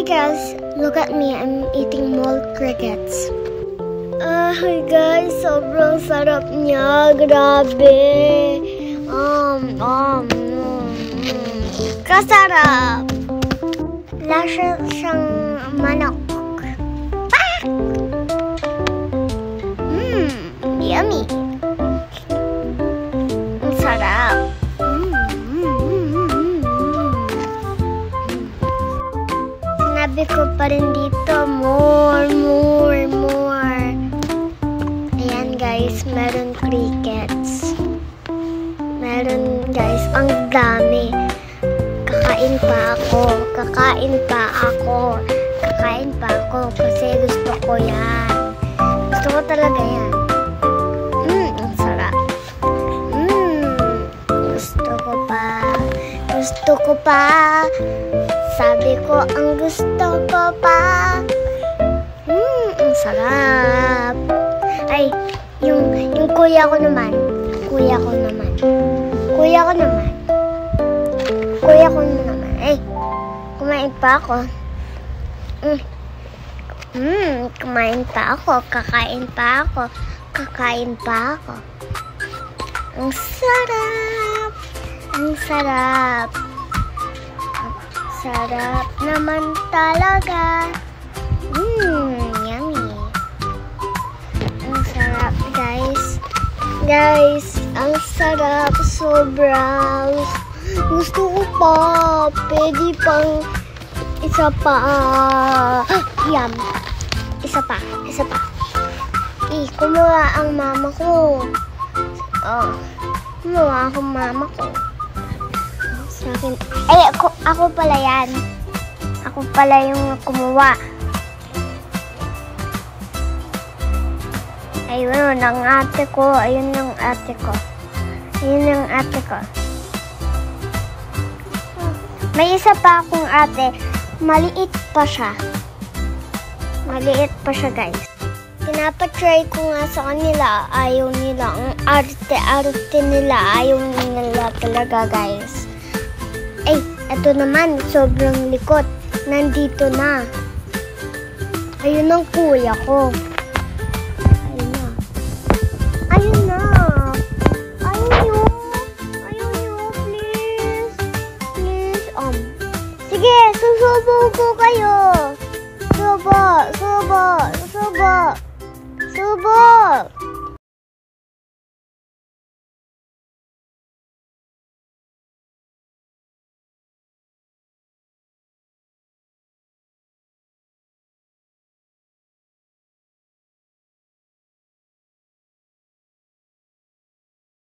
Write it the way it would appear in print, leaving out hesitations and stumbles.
Hi guys, look at me. I'm eating mole crickets. Hi guys, sobrang sarap niya. Grabe. Kasarap. Lasa siyang manok. Yummy. Ang sarap. Sinabi ko pa rin dito, more. Ayan guys, meron crickets. Meron guys, ang dami. Kakain pa ako kasi gusto ko yan. Gusto ko talaga yan. Ang sarap. Gusto ko pa. Sabi ko, ang gusto ko pa. Ang sarap. Ay, yung kuya ko naman. Ay, kumain pa ako. Kumain pa ako. Kakain pa ako. Ang sarap. Sarap naman talaga. Yummy. Ang sarap, guys. Ang sarap. Sobrang. Gusto ko pa. Pwede pang isa pa. Yum. Isa pa. Kumuha ang mama ko. Kumuha ang mama ko. Sa akin. Ay, ako pala yan. Ako pala yung kumuha. Ayun ang ate ko. May isa pa akong ate. Maliit pa siya, guys. Pinapatry ko nga sa kanila. Ayaw nila. Ang arte nila. Ayaw nila talaga, guys. Ay, eto naman. Sobrang likot. Nandito na. Ayun ang kuya ko. Ayun na. Ayaw nyo. Please. Sige, susubo ko kayo. Subo.